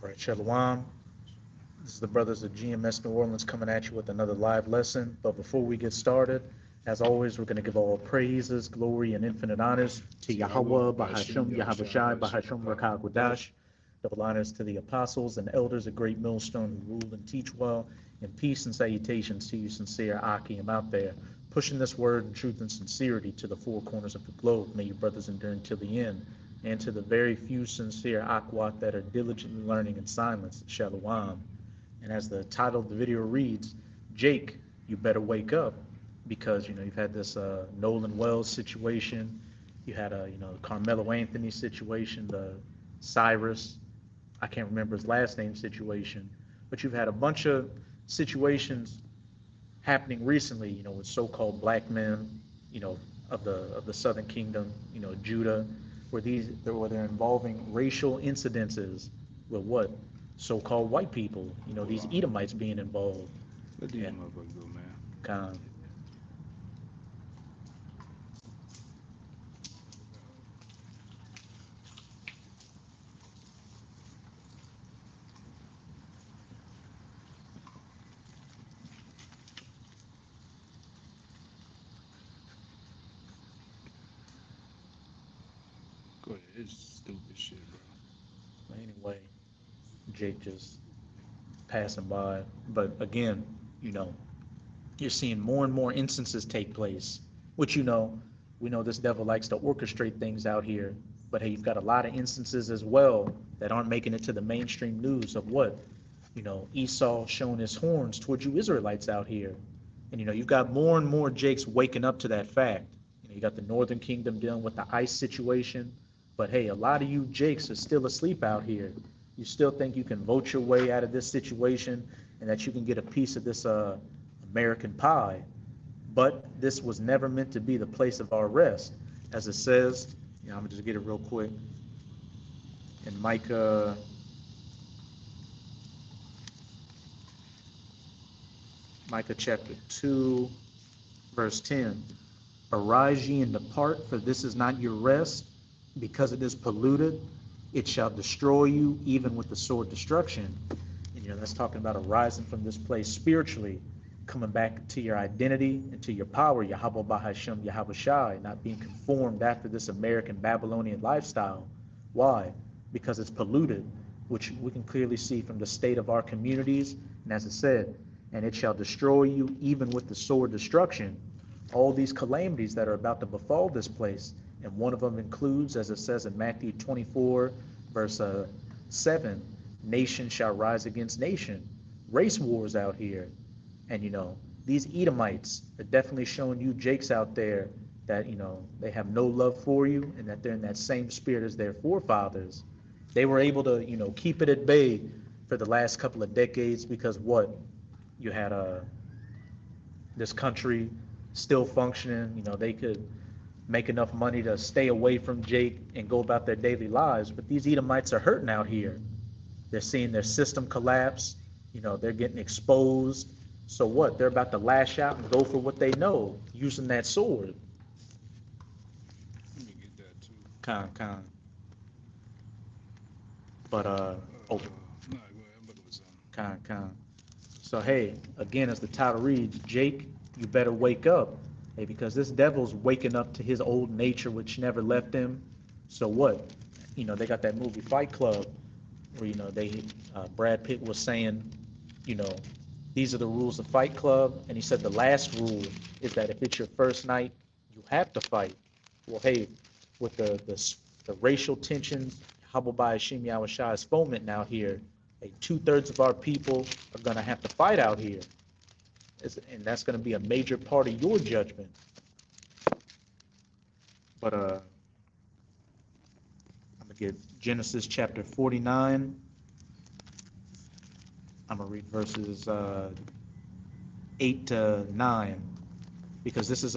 Right, Shalom. This is the brothers of GMS New Orleans coming at you with another live lesson. But before we get started, as always, we're going to give all praises, glory, and infinite honors to Yahweh, Bahasham, Yahabashai, Bahasham, Rakakwadash. Double honors to the apostles and elders of Great Millstone who rule and teach well. And peace and salutations to you, sincere Akim out there, pushing this word in truth and sincerity to the four corners of the globe. May your brothers endure until the end. And to the very few sincere Akwat that are diligently learning in silence, Shalom. And as the title of the video reads, Jake, you better wake up, because you've had this Nolan Wells situation, you had a Carmelo Anthony situation, the Cyrus, I can't remember his last name situation, but you've had a bunch of situations happening recently, with so-called black men, of the Southern Kingdom, Judah, where they're involving racial incidences with what so-called white people, these Edomites being involved. Let these And motherfuckers go, man. con, Go ahead. It's stupid shit, bro. anyway, Jake just passing by. But again, you know, you're seeing more and more instances take place, which we know this devil likes to orchestrate things out here. But hey, you've got a lot of instances as well that aren't making it to the mainstream news of what, Esau showing his horns towards you Israelites out here. And you've got more and more Jakes waking up to that fact. You got the Northern Kingdom dealing with the ICE situation. But hey, a lot of you Jakes are still asleep out here. You still think you can vote your way out of this situation and that you can get a piece of this American pie. But this was never meant to be the place of our rest. As it says, I'm gonna just get it real quick. In Micah chapter 2, verse 10. Arise ye and depart, for this is not your rest, because it is polluted. It shall destroy you, even with the sword destruction. And that's talking about arising from this place spiritually, coming back to your identity and to your power, Yahweh Bahasham, Yahweh Shai, not being conformed after this American Babylonian lifestyle. Why? Because it's polluted, which we can clearly see from the state of our communities. And as it said, and it shall destroy you even with the sword destruction. All these calamities that are about to befall this place. And one of them includes, as it says in Matthew 24, verse 7, nation shall rise against nation. Race wars out here. And, these Edomites are definitely showing you Jakes out there that, they have no love for you and that they're in that same spirit as their forefathers. They were able to, keep it at bay for the last couple of decades because what? You had this country still functioning, they could make enough money to stay away from Jake and go about their daily lives. But these Edomites are hurting out here. They're seeing their system collapse. They're getting exposed. So what? They're about to lash out and go for what they know, using that sword. Let me get that too. Con. But Nah, oh, go ahead. I'm about to listen. con. So hey, again, as the title reads, Jake, you better wake up. Hey, because this devil's waking up to his old nature, which never left him. So what? They got that movie Fight Club, where they Brad Pitt was saying, you know, these are the rules of Fight Club, and he said the last rule is that if it's your first night, you have to fight. Well, hey, with the racial tensions, Habubai Hashim Yahweh is fomenting out here. Hey, 2/3 of our people are gonna have to fight out here, and that's gonna be a major part of your judgment. But I'm gonna get Genesis chapter 49. I'm gonna read verses 8 to 9, because this is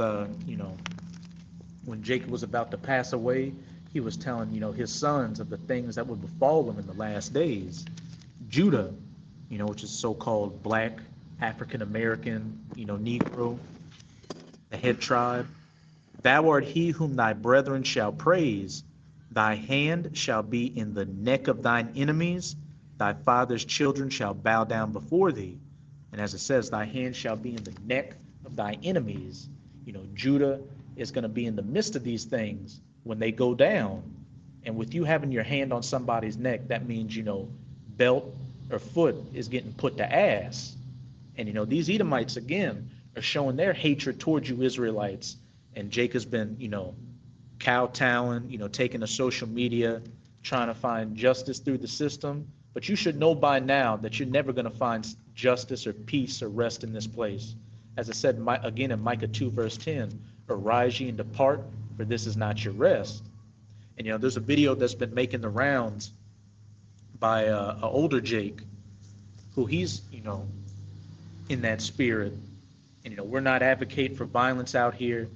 when Jacob was about to pass away, he was telling his sons of the things that would befall them in the last days. Judah, which is so-called black African American, Negro, the head tribe. Thou art he whom thy brethren shall praise. Thy hand shall be in the neck of thine enemies. Thy father's children shall bow down before thee. And as it says, thy hand shall be in the neck of thy enemies. Judah is going to be in the midst of these things when they go down. And with you having your hand on somebody's neck, that means, belt or foot is getting put to ass. And, these Edomites, again, are showing their hatred towards you Israelites. And Jacob's been, kowtowing, taking to social media, trying to find justice through the system. But you should know by now that you're never going to find justice or peace or rest in this place. As I said again in Micah 2, verse 10, arise ye and depart, for this is not your rest. And, there's a video that's been making the rounds by an older Jake, who he's, in that spirit. And, we're not advocating for violence out here,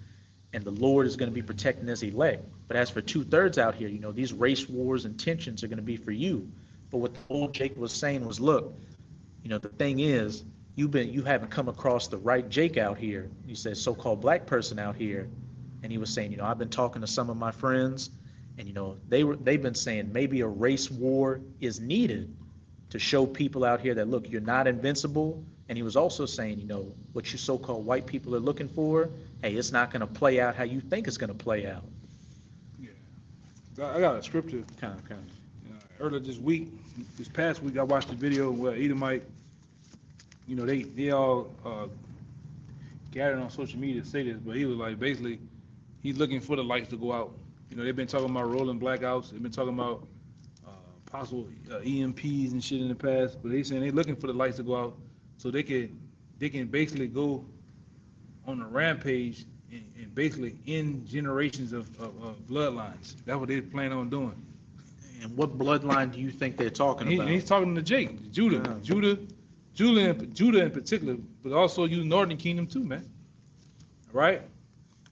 and the Lord is going to be protecting his elect. But as for 2/3 out here, these race wars and tensions are going to be for you. But what the old Jake was saying was, look, the thing is, you haven't come across the right Jake out here. He said, so-called black person out here. And he was saying, I've been talking to some of my friends, and, they've been saying maybe a race war is needed to show people out here that, look, you're not invincible. And he was also saying, what you so-called white people are looking for, hey, it's not going to play out how you think it's going to play out. Yeah. I got a scripture. Kind of. Earlier this past week, I watched a video where Edomite, they all gathered on social media to say this, but he was like, basically, he's looking for the lights to go out. They've been talking about rolling blackouts. They've been talking about possible EMPs and shit in the past, but they saying they're looking for the lights to go out so they can basically go on a rampage and basically end generations of bloodlines. That's what they plan on doing. And what bloodline do you think they're talking about? And he's talking to Jake, Judah in particular, but also you Northern Kingdom too, man. All right?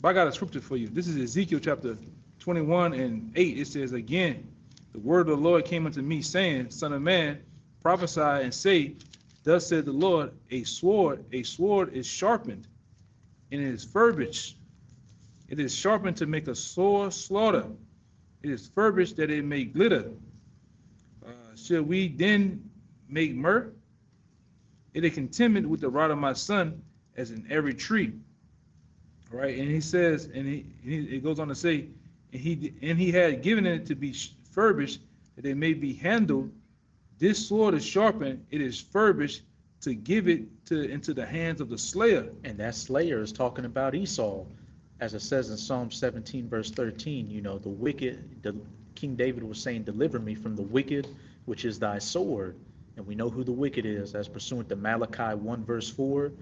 But I got a scripture for you. This is Ezekiel chapter 21 and 8. It says, again, the word of the Lord came unto me, saying, Son of man, prophesy and say, thus said the Lord, a sword is sharpened, and it is furbished. It is sharpened to make a sore slaughter. It is furbished that it may glitter. Shall we then make mirth? It is contented with the rod of my son, as in every tree. All right, and he says, and it goes on to say, and he had given it to be furbished, that they may be handled. This sword is sharpened, it is furbished, to give it into the hands of the slayer. And that slayer is talking about Esau. As it says in Psalm 17, verse 13, the wicked, King David was saying, deliver me from the wicked, which is thy sword. And we know who the wicked is, as pursuant to Malachi 1, verse 4.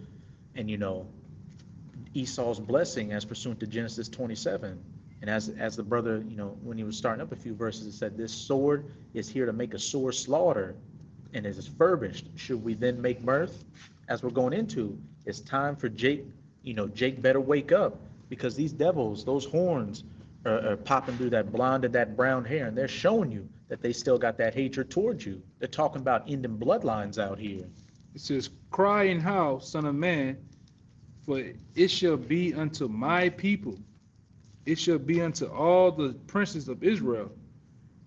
And, Esau's blessing, as pursuant to Genesis 27. And as the brother, when he was starting up a few verses, it said, this sword is here to make a sore slaughter, and it is furbished. Should we then make mirth? As we're going into, it's time for Jake, Jake better wake up, because these devils, those horns, are popping through that blonde and that brown hair, and they're showing you that they still got that hatred towards you. They're talking about ending bloodlines out here. It says, cry and howl, son of man, for it shall be unto my people. It shall be unto all the princes of Israel.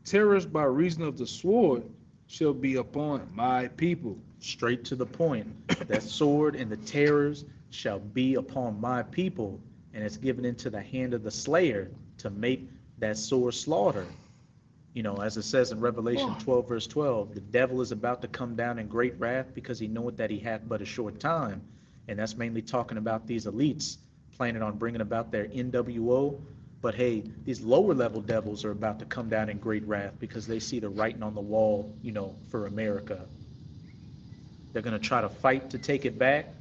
Terrors by reason of the sword shall be upon my people. Straight to the point. That sword and the terrors shall be upon my people, and it's given into the hand of the slayer to make that sore slaughter. As it says in Revelation 12, verse 12, the devil is about to come down in great wrath, because he knoweth that he hath but a short time. And that's mainly talking about these elites planning on bringing about their NWO. But hey, these lower level devils are about to come down in great wrath, because they see the writing on the wall, for America. They're going to try to fight to take it back.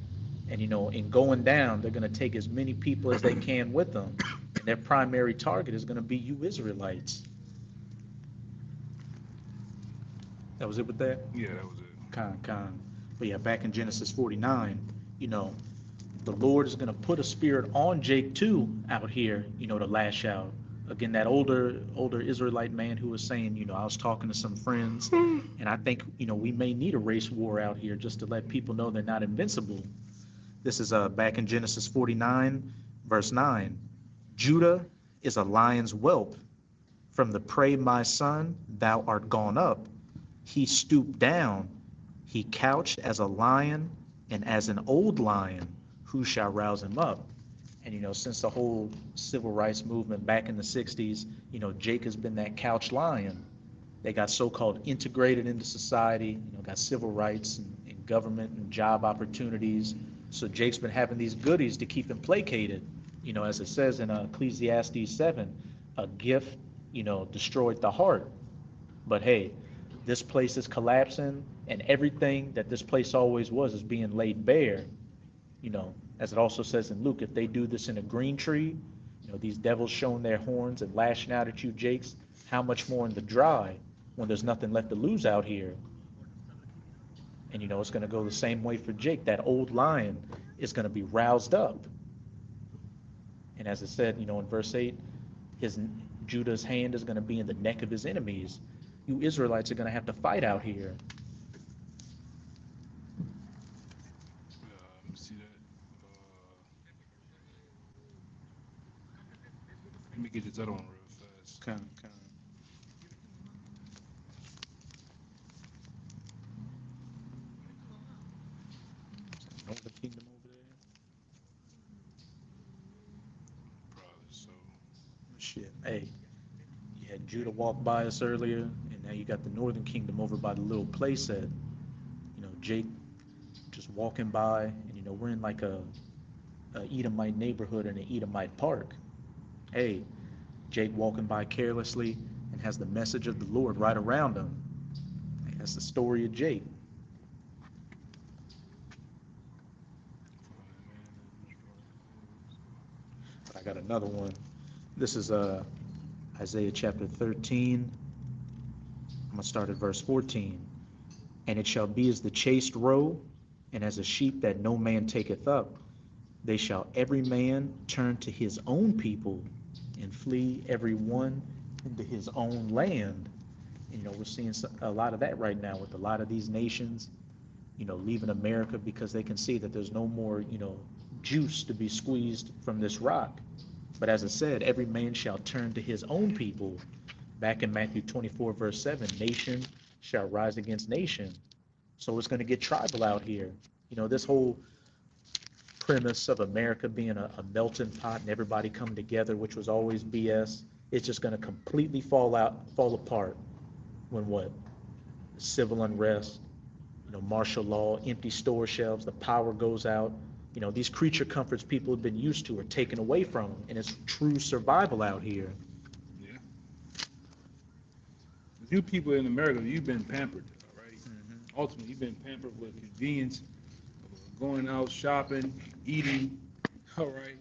And, in going down, they're going to take as many people as they can with them. And their primary target is going to be you Israelites. That was it with that? Yeah, that was it. Con. But yeah, back in Genesis 49, the Lord is going to put a spirit on Jake too out here, to lash out. Again, that older Israelite man who was saying, I was talking to some friends, and I think, we may need a race war out here just to let people know they're not invincible. This is back in Genesis 49, verse 9. Judah is a lion's whelp, From the prey, my son, thou art gone up. He stooped down. He couched as a lion, and as an old lion, who shall rouse him up? And, since the whole civil rights movement back in the 60s, Jake has been that couch lion. They got so-called integrated into society, got civil rights and government and job opportunities. So Jake's been having these goodies to keep him placated. As it says in Ecclesiastes 7, a gift, destroyed the heart. But hey, this place is collapsing, and everything that this place always was is being laid bare. As it also says in Luke, if they do this in a green tree, these devils showing their horns and lashing out at you, Jakes, how much more in the dry when there's nothing left to lose out here? And it's going to go the same way for Jake. That old lion is going to be roused up. And as it said, in verse 8, Judah's hand is going to be in the neck of his enemies. You Israelites are going to have to fight out here. Let me see that. Let me get this other one real fast. Kind. Northern Kingdom over there. Probably so. Shit. Hey, you had Judah walk by us earlier, and now you got the Northern Kingdom over by the little playset. Jake just walking by, and we're in like a Edomite neighborhood in an Edomite park. Hey, Jake walking by carelessly and has the message of the Lord right around him. That's the story of Jake. But I got another one. This is Isaiah chapter 13. I'm going to start at verse 14. And it shall be as the chased roe, and as a sheep that no man taketh up. They shall every man turn to his own people, and flee every one into his own land. We're seeing a lot of that right now with a lot of these nations, leaving America because they can see that there's no more, juice to be squeezed from this rock. But as I said, every man shall turn to his own people. Back in Matthew 24, verse 7, nation shall rise against nation. So it's going to get tribal out here. This whole premise of America being a melting pot and everybody come together, which was always BS, it's just going to completely fall apart when what? Civil unrest, martial law, empty store shelves, the power goes out. These creature comforts people have been used to are taken away from them, and it's true survival out here. Yeah. You people in America, you've been pampered, all right? Mm-hmm. Ultimately, you've been pampered with convenience, going out shopping, eating, all right,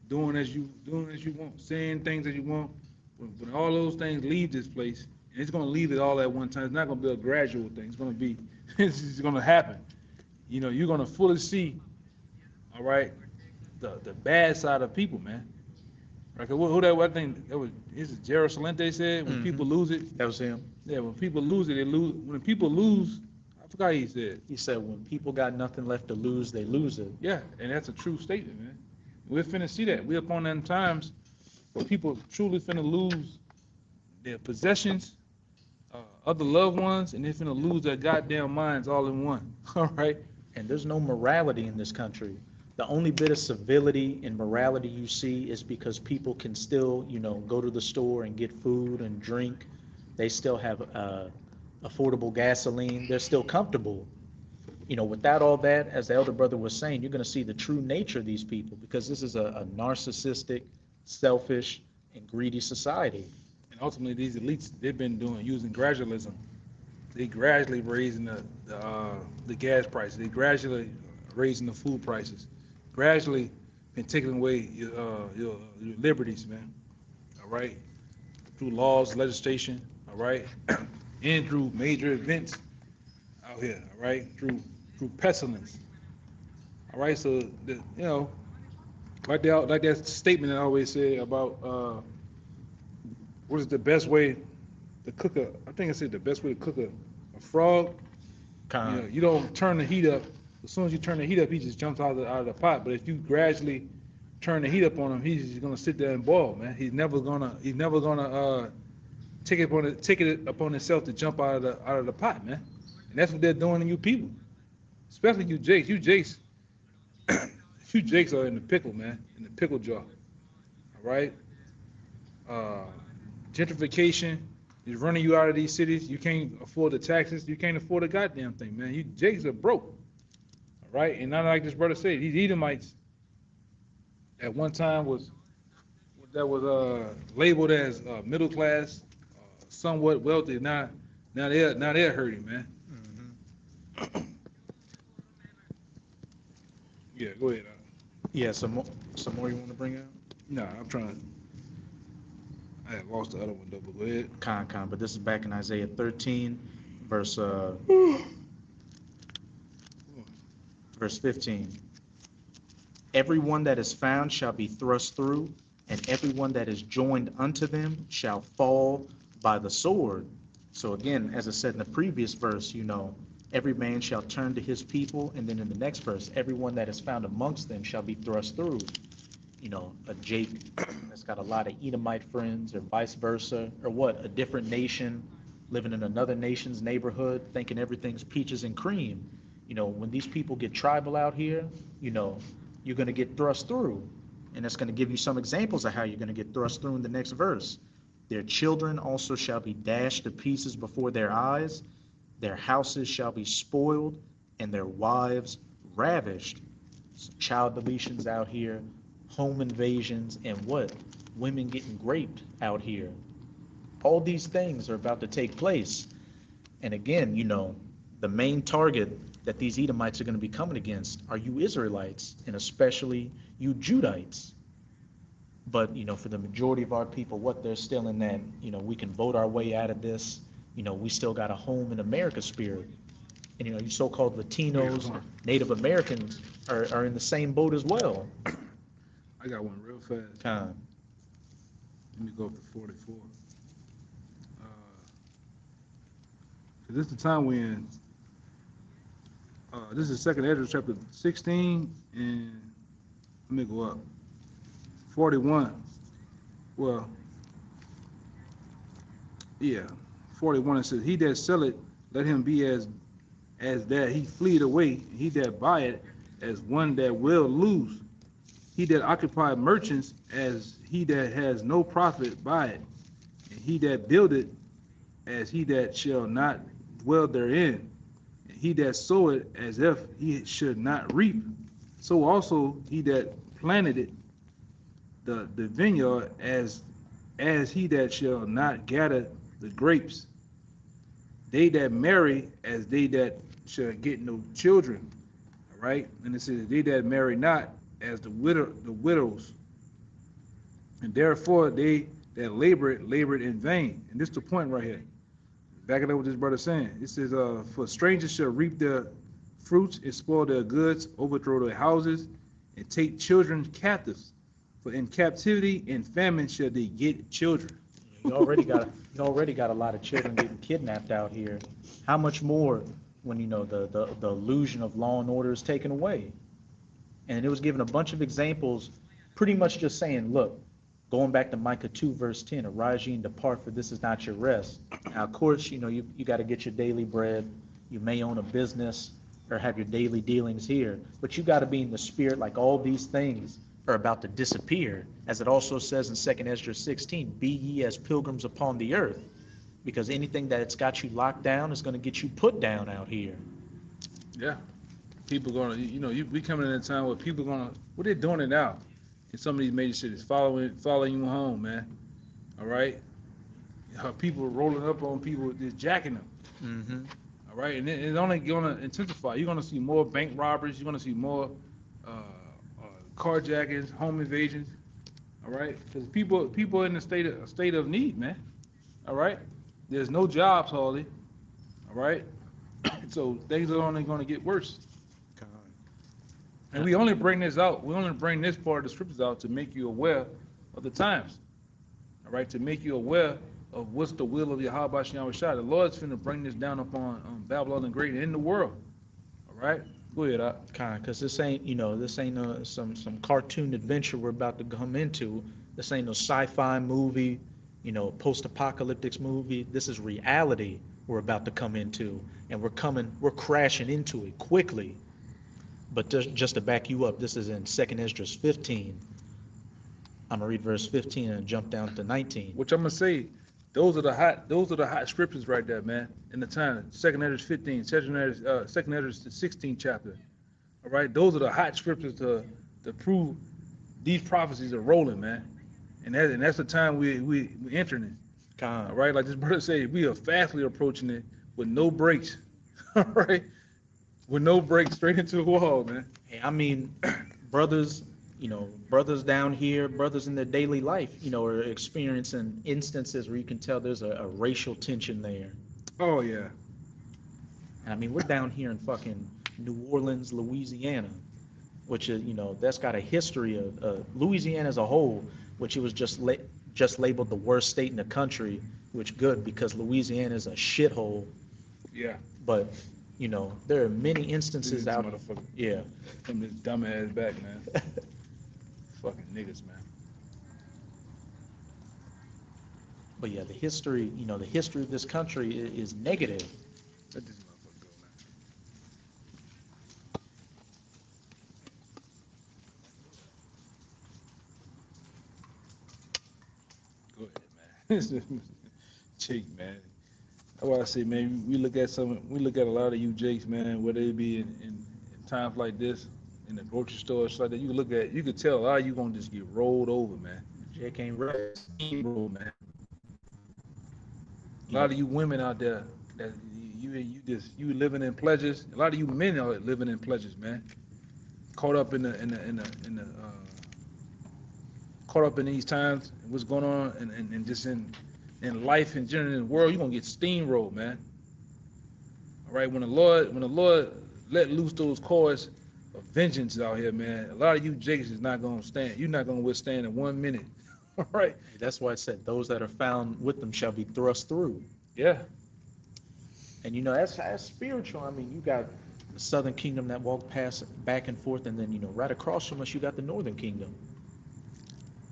doing as you want, saying things that you want. When all those things leave this place, and it's going to leave it all at one time. It's not going to be a gradual thing. It's going to be, it's just going to happen. You're going to fully see, all right, the bad side of people, man. Right? Who that? I think that was. Is it Gerald Salente said when people lose it? That was him. Yeah, when people lose it, they lose. When people lose, I forgot what he said. He said when people got nothing left to lose, they lose it. Yeah, and that's a true statement, man. We're finna see that. We're upon them times where people truly finna lose their possessions, other loved ones, and they're finna lose their goddamn minds all in one. All right. And there's no morality in this country. The only bit of civility and morality you see is because people can still, go to the store and get food and drink. They still have affordable gasoline. They're still comfortable. Without all that, as the elder brother was saying, you're going to see the true nature of these people, because this is a narcissistic, selfish, and greedy society. And ultimately, these elites, they've been using gradualism. They gradually raising the gas prices. They gradually raising the food prices. Gradually been taking away your liberties, man. All right, through laws, legislation. All right, and through major events out here. All right, through pestilence. All right, so like that statement I always say about what is the best way to cook I think I said the best way to cook a frog. You don't turn the heat up. As soon as you turn the heat up, he just jumps out of the pot. But if you gradually turn the heat up on him, he's just gonna sit there and boil, man. He's never gonna take it upon itself to jump out of the pot, man. And that's what they're doing to you people, especially you Jakes. You Jakes, you Jakes are in the pickle, man, in the pickle jar. All right. Uh, Gentrification is running you out of these cities. You can't afford the taxes. You can't afford a goddamn thing, man. You Jakes are broke. All right. And not like this brother said, these Edomites at one time was labeled as middle class, somewhat wealthy. Now they're hurting, man. Mhm. Yeah, go ahead. Yeah, some more you want to bring out? Nah, I'm trying to. I had lost the other one though, but go ahead. But this is back in Isaiah 13, verse verse 15. Everyone that is found shall be thrust through, and everyone that is joined unto them shall fall by the sword. So again, as I said in the previous verse, every man shall turn to his people, and then in the next verse, everyone that is found amongst them shall be thrust through. A Jake that's got a lot of Edomite friends, or vice versa, or what, a different nation living in another nation's neighborhood, thinking everything's peaches and cream. When these people get tribal out here, you're going to get thrust through. And that's going to give you some examples of how you're going to get thrust through in the next verse. Their children also shall be dashed to pieces before their eyes, their houses shall be spoiled, and their wives ravished. So child deletions out here, home invasions, and what? Women getting raped out here. All these things are about to take place. And again, the main target that these Edomites are going to be coming against are you Israelites, and especially you Judites. But, for the majority of our people, what they're still in that, we can vote our way out of this. We still got a home in America spirit. And, you so-called Latinos, Native Americans are in the same boat as well. I got one real fast. Con. Let me go up to 44. Cause this is the time when this is Second Ezra chapter 16, and let me go up 41. Well, yeah, 41. It says, "He that selleth, let him be as that he fleed away. He that buyeth, as one that will lose. He that occupied merchants, as he that has no profit by it. And he that buildeth, as he that shall not dwell therein. And he that soweth, as if he should not reap. So also he that planted it, the vineyard, as he that shall not gather the grapes. They that marry, as they that shall get no children." All right, and it says, "They that marry not, as the widows, and therefore they that labored in vain." And this is the point right here. Back it up what this brother saying. It says, "For strangers shall reap their fruits and spoil their goods, overthrow their houses, and take children captives. For in captivity and famine shall they get children." You already got a lot of children getting kidnapped out here. How much more when the illusion of law and order is taken away? And it was given a bunch of examples, pretty much just saying, look, going back to Micah 2 verse 10, "Arise ye and depart, for this is not your rest." Now, of course, you got to get your daily bread. You may own a business or have your daily dealings here, but you got to be in the spirit like all these things are about to disappear. As it also says in 2nd Ezra 16, "Be ye as pilgrims upon the earth," because anything that's got you locked down is going to get you put down out here. Yeah, people gonna, we coming in a time where people gonna, what they're doing it now in some of these major cities, following you home, man. All right, people rolling up on people, just jacking them. Mm-hmm. All right, and it's only gonna intensify. You're gonna see more bank robberies. You're gonna see more carjackings, home invasions. All right, because people in a state of need, man. All right, there's no jobs hardly. All right, so things are only going to get worse. And we only bring this out. We only bring this part of the scriptures out to make you aware of the times. All right, to make you aware of what's the will of Yahweh Shem Shai. The Lord's finna bring this down upon Babylon the Great and in the world. All right, go ahead, Because this ain't some cartoon adventure we're about to come into. This ain't no sci-fi movie. post-apocalyptic movie. This is reality we're about to come into, and we're crashing into it quickly. But just to back you up, this is in 2nd Esdras 15. I'm gonna read verse 15 and jump down to 19. Which I'm gonna say, those are the hot scriptures right there, man. In the time, 2nd Esdras 15, 2nd Esdras the 16th chapter. All right, those are the hot scriptures to prove these prophecies are rolling, man. And that's the time we entering it. All right, like this brother said, we are fastly approaching it with no breaks. All right, with no breaks, straight into the wall, man. Hey, I mean, brothers, brothers down here, brothers in their daily life, are experiencing instances where you can tell there's a racial tension there. Oh yeah. And I mean, we're down here in fucking New Orleans, Louisiana, which is, that's got a history of Louisiana as a whole, which it was just labeled the worst state in the country, which good because Louisiana is a shithole. Yeah. But there are many instances out. Yeah. From this dumbass back, man. Fucking niggas, man. But yeah, the history of this country is negative. Let this motherfucker go, man. Go ahead, man. Cheek, man. That's why I say, man, we look at a lot of you jakes, man, where they be in times like this, in the grocery store, stuff like that. You could tell a lot of you gonna just get rolled over, man. Jake ain't right. Steamroll, man. A lot of you women out there that you living in pleasures. A lot of you men are living in pleasures, man. Caught up in these times, what's going on, and just in life in general, in the world, you're gonna get steamrolled, man. All right, when the Lord let loose those cords of vengeance out here, man, a lot of you jakes is not gonna stand. You're not gonna withstand in 1 minute. All right. That's why it said those that are found with them shall be thrust through. Yeah. And that's spiritual. I mean, you got the southern kingdom that walk past back and forth, and then right across from us you got the northern kingdom.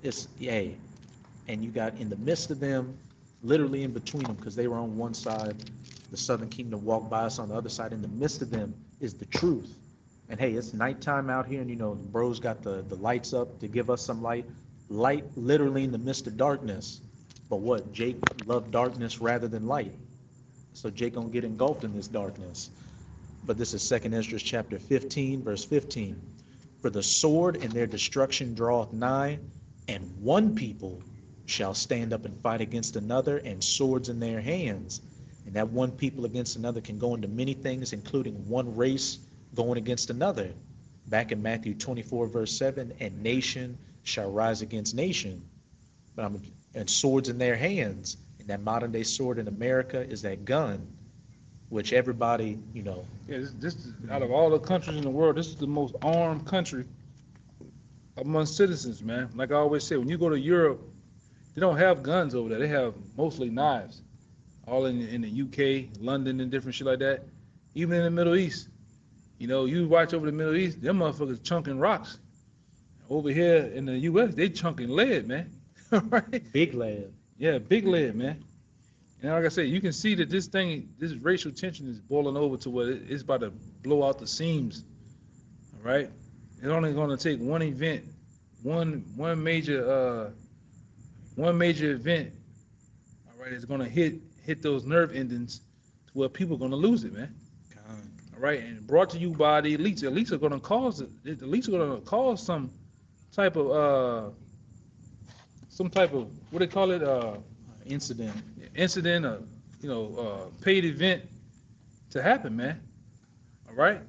And you got in the midst of them, literally in between them, because they were on one side, the southern kingdom walked by us on the other side. In the midst of them is the truth. And hey, it's nighttime out here, and bros got the lights up to give us some light literally in the midst of darkness. But what? Jake loved darkness rather than light, so Jake gonna get engulfed in this darkness. But this is 2nd Esdras chapter 15, verse 15. For the sword and their destruction draweth nigh, and one people shall stand up and fight against another, and swords in their hands. And that one people against another can go into many things, including one race going against another. Back in Matthew 24, verse 7, and nation shall rise against nation, and swords in their hands. And that modern day sword in America is that gun, which everybody, Yeah, this is, out of all the countries in the world, this is the most armed country among citizens, man. Like I always say, when you go to Europe, they don't have guns over there. They have mostly knives. All in the UK, London, and different shit like that. Even in the Middle East, you watch over the Middle East, them motherfuckers chunking rocks. Over here in the US, they chunking lead, man. Right? big lead. Yeah, big lead, man. And like I said, you can see that this racial tension is boiling over to where it's about to blow out the seams. All right? It's only going to take one event, one major event. All right, it's going to hit those nerve endings to where people are going to lose it, man. All right, and brought to you by the elites. The elites are going to cause it. The elites are going to cause some type of what they call it, incident, or paid event to happen, man. All right.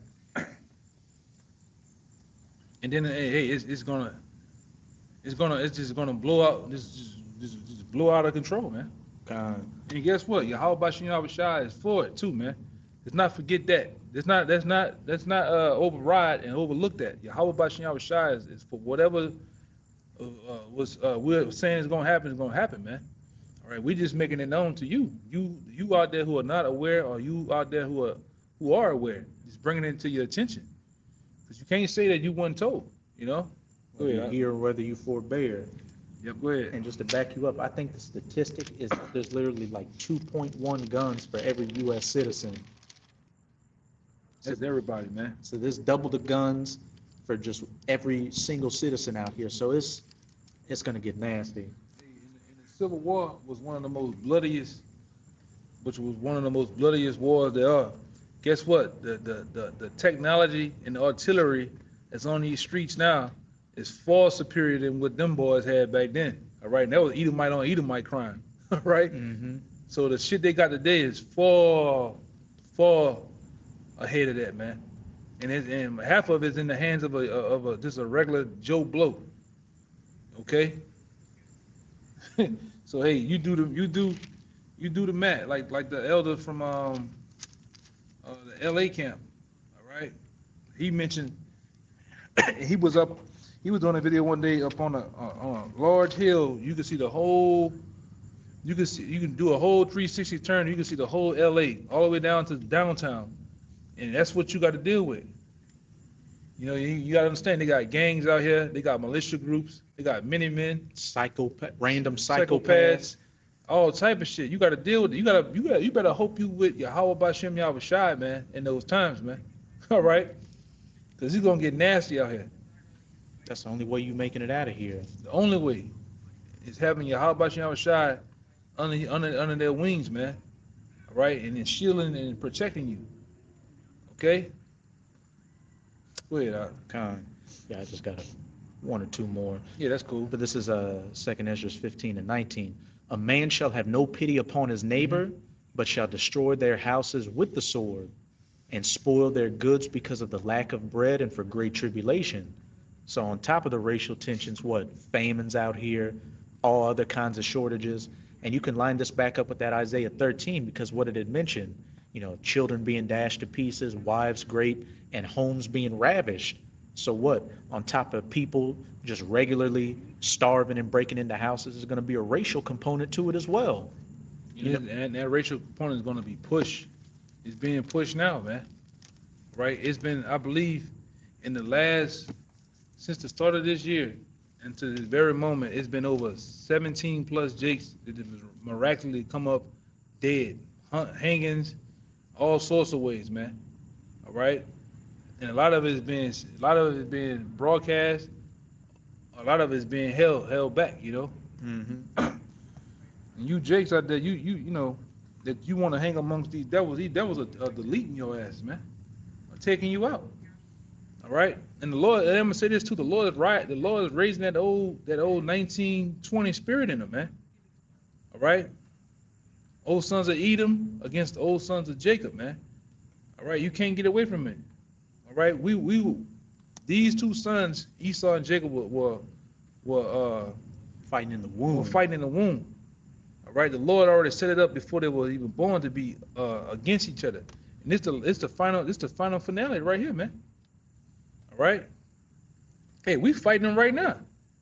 And then it's just gonna blow out, just blow out of control, man. And guess what? Yahweh Bashim Shai is for it too, man. Let's not forget that. Let's not override and overlook that. Yahweh Bashim Shai is for whatever we're saying is gonna happen, man. All right, we're just making it known to you. You out there who are not aware, or you out there who are aware, just bringing it to your attention. Because you can't say that you weren't told, Whether you hear or whether you forbear. Yep, go ahead. And just to back you up, I think the statistic is there's literally like 2.1 guns for every U.S. citizen. That's everybody, man. So there's double the guns for just every single citizen out here. So it's gonna get nasty. In the Civil War was one of the most bloodiest, wars there are. Guess what? The technology and the artillery that's on these streets now is far superior than what them boys had back then. All right, and that was Edomite on Edomite crime. All right. Mm-hmm. So the shit they got today is far ahead of that, man. And half of it's in the hands of a just a regular Joe Blow. Okay. So hey, you do the math, like the elder from the L.A. camp. All right. He mentioned he was doing a video one day up on a large hill. You can see the whole. You can do a whole 360 turn. You can see the whole LA all the way down to downtown, and that's what you got to deal with. You know, you got to understand they got gangs out here. They got militia groups. They got Minutemen, Random psychopaths, all type of shit. You got to deal with it. You better hope you with Yahweh Bashem Yahushai, man, in those times, man. All right, because it's gonna get nasty out here. That's the only way you making it out of here. The only way is having Yahweh Bashem Yahushai under their wings, man. All right, and then shielding and protecting you. Okay. Go ahead, Con. Yeah, I just got one or two more. Yeah, that's cool. But this is 2nd Ezra 15:19. A man shall have no pity upon his neighbor, but shall destroy their houses with the sword, and spoil their goods because of the lack of bread and for great tribulation. So on top of the racial tensions, famines out here, all other kinds of shortages. And you can line this back up with that Isaiah 13, because what did it mention? You know, children being dashed to pieces, wives great, and homes being ravished. So on top of people just regularly starving and breaking into houses, is going to be a racial component to it as well. And that racial component is going to be pushed. It's being pushed now, man. Right? It's been, I believe, since the start of this year, and to this very moment, it's been over 17 plus Jakes that have miraculously come up dead, hangings, all sorts of ways, man. All right, and a lot of it is being broadcast. A lot of it is being held back, you know. Mm-hmm. And you Jakes out there, you know that you want to hang amongst these devils. These devils are deleting your ass, man, taking you out. All right, and the Lord, and I'm gonna say this too: the Lord is raising that old 1920 spirit in them, man. All right, old sons of Edom against the old sons of Jacob, man. All right, you can't get away from it. All right, these two sons, Esau and Jacob, were fighting in the womb. All right, the Lord already set it up before they were even born to be against each other, and it's the final finale right here, man. All right. Hey, we fighting them right now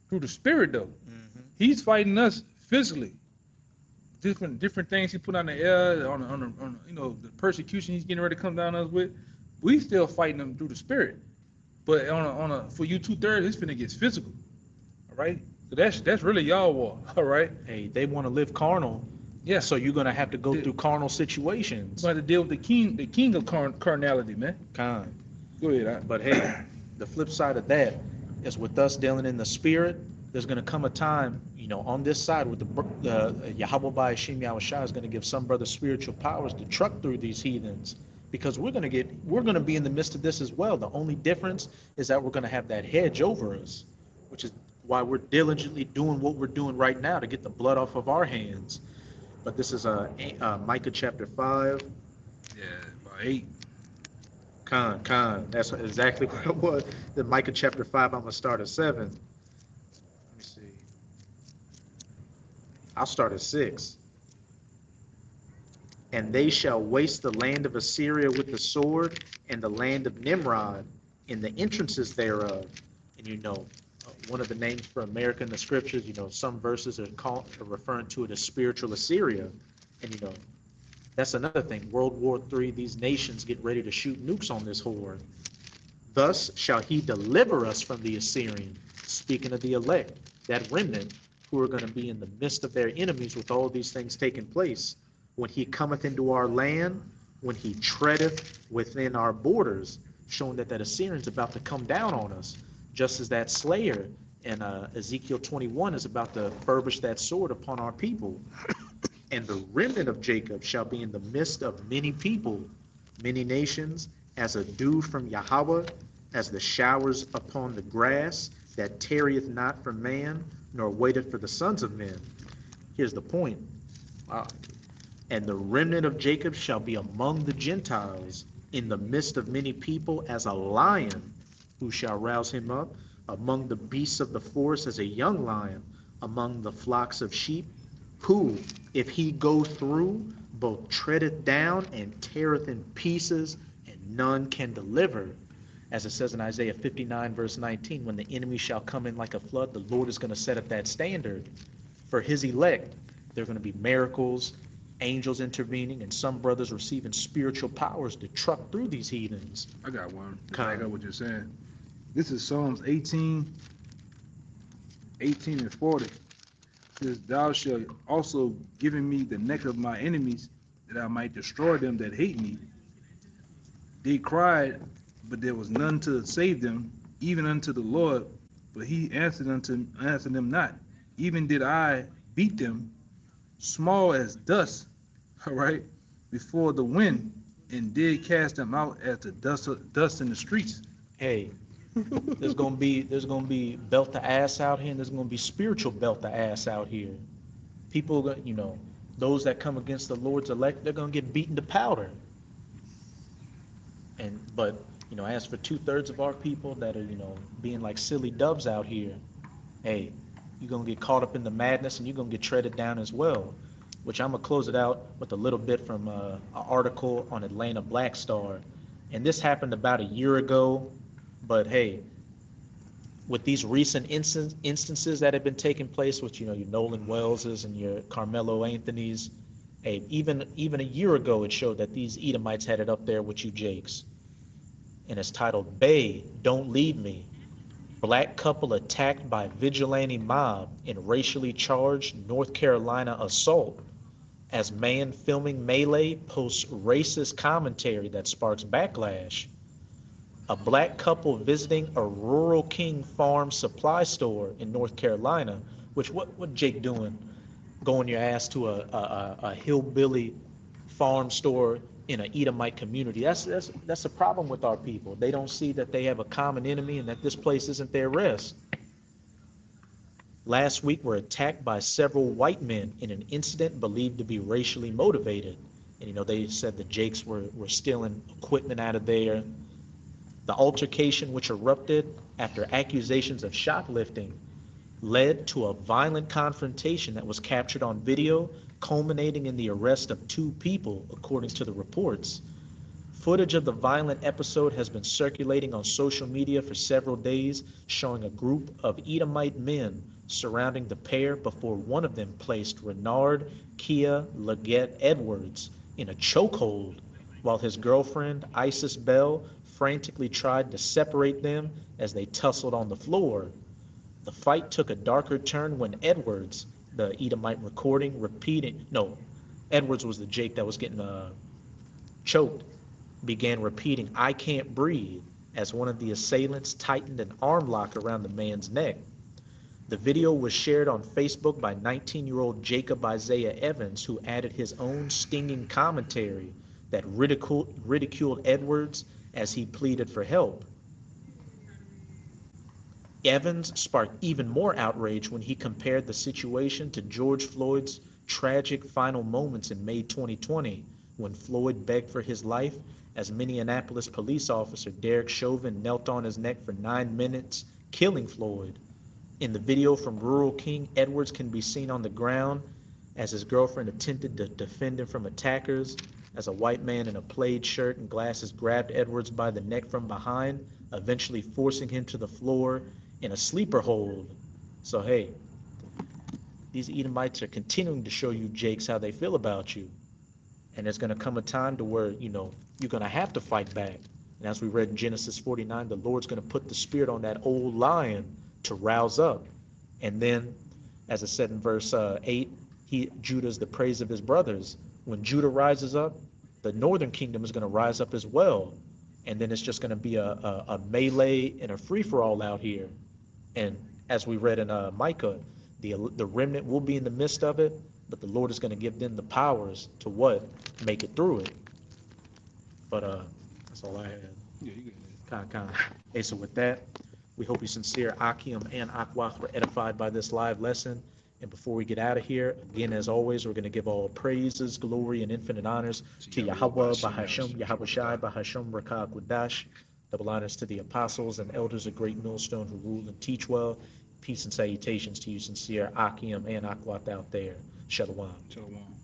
through the spirit, though. Mm-hmm. He's fighting us physically. Different things he put on the air, on you know, the persecution he's getting ready to come down on us with. We still fighting them through the spirit, but for you 2/3, it's finna get physical. All right. So that's really y'all war. All right. Hey, they want to live carnal. Yeah. So you're gonna have to go through carnal situations. You're gonna have to deal with the king of carnality, man. Con. Go ahead. But hey, the flip side of that is with us dealing in the spirit, there's going to come a time, you know, on this side with the Yahweh Ba'ashim Yahushua is going to give some brothers spiritual powers to truck through these heathens, because we're going to be in the midst of this as well. The only difference is that we're going to have that hedge over us, which is why we're diligently doing what we're doing right now to get the blood off of our hands. But this is Micah chapter 5. Yeah, about 8. Con. That's exactly what it was. The Micah chapter 5, I'm going to start at 7. Let me see. I'll start at 6. And they shall waste the land of Assyria with the sword, and the land of Nimrod in the entrances thereof. And you know, one of the names for America in the scriptures, you know, some verses are referring to it as spiritual Assyria. And you know, that's another thing. World War III, these nations get ready to shoot nukes on this horde. Thus shall he deliver us from the Assyrian, speaking of the elect, that remnant, who are going to be in the midst of their enemies with all these things taking place. When he cometh into our land, when he treadeth within our borders, showing that that Assyrian's about to come down on us, just as that slayer in Ezekiel 21 is about to furbish that sword upon our people. And the remnant of Jacob shall be in the midst of many people, many nations, as a dew from Yahweh, as the showers upon the grass, that tarrieth not for man, nor waiteth for the sons of men. Here's the point. And the remnant of Jacob shall be among the Gentiles, in the midst of many people, as a lion, who shall rouse him up, among the beasts of the forest, as a young lion, among the flocks of sheep, who, if he go through, both treadeth down and teareth in pieces, and none can deliver. As it says in Isaiah 59, verse 19, when the enemy shall come in like a flood, the Lord is going to set up that standard for his elect. There are going to be miracles, angels intervening, and some brothers receiving spiritual powers to truck through these heathens. I got one. Kind I of. got what you're saying. This is Psalms 18 and 40. It says, thou shalt also give me the neck of my enemies, that I might destroy them that hate me. They cried, but there was none to save them, even unto the Lord, but he answered them not. Even did I beat them, small as dust, all right, before the wind, and did cast them out as the dust in the streets. Hey, there's gonna be belt the ass out here, and there's gonna be spiritual belt the ass out here. People, those that come against the Lord's elect, they're gonna get beaten to powder. But as for 2/3 of our people that are, being like silly doves out here, hey, you're gonna get caught up in the madness, and you're gonna get treaded down as well. Which I'm gonna close it out with a little bit from an article on Atlanta Black Star, and this happened about a year ago. But hey, with these recent instances that have been taking place with your Nolan Wellses and your Carmelo Anthony's, hey, even a year ago it showed that these Edomites had it up there with you Jakes, and it's titled "Bay, Don't Leave Me." Black couple attacked by vigilante mob in racially charged North Carolina assault, as man filming melee posts racist commentary that sparks backlash. A black couple visiting a Rural King Farm supply store in North Carolina, which what Jake doing, going your ass to a hillbilly farm store in an Edomite community? That's a problem with our people. They don't see that they have a common enemy and that this place isn't their rest. Last week were attacked by several white men in an incident believed to be racially motivated. And they said the Jakes were stealing equipment out of there. The altercation, which erupted after accusations of shoplifting, led to a violent confrontation that was captured on video, culminating in the arrest of 2 people, according to the reports. Footage of the violent episode has been circulating on social media for several days, showing a group of Edomite men surrounding the pair before one of them placed Renard Kia Leggett Edwards in a chokehold, while his girlfriend, Isis Bell, frantically tried to separate them as they tussled on the floor. The fight took a darker turn when Edwards, the Edomite Edwards was the Jake that was getting choked, began repeating, "I can't breathe," as one of the assailants tightened an arm lock around the man's neck. The video was shared on Facebook by 19-year-old Jacob Isaiah Evans, who added his own stinging commentary that ridiculed Edwards as he pleaded for help. Evans sparked even more outrage when he compared the situation to George Floyd's tragic final moments in May 2020, when Floyd begged for his life as Minneapolis police officer Derek Chauvin knelt on his neck for 9 minutes, killing Floyd. In the video from Rural King, Edwards can be seen on the ground as his girlfriend attempted to defend him from attackers, as a white man in a plaid shirt and glasses grabbed Edwards by the neck from behind, eventually forcing him to the floor in a sleeper hold. So hey, these Edomites are continuing to show you Jakes how they feel about you. And there's going to come a time to where, you're going to have to fight back. And as we read in Genesis 49, the Lord's going to put the spirit on that old lion to rouse up. And then As it said in verse 8, Judah is the praise of his brothers. When Judah rises up, the northern kingdom is going to rise up as well. And then it's just going to be a melee and a free-for-all out here. And as we read in Micah, the remnant will be in the midst of it, but the Lord is going to give them the powers to what? Make it through it. But that's all I had. Yeah, you good. Con. Hey, so with that, we hope you sincere Akim and Akwach were edified by this live lesson. And before we get out of here, again, as always, we're going to give all praises, glory, and infinite honors to Yahweh, Bahashem, Yahweh Shai, Bahashem, Rakah, Qudash. Double honors to the apostles and elders of Great Millstone who rule and teach well. Peace and salutations to you, sincere Akim and Akwach out there. Shalom. Shalom.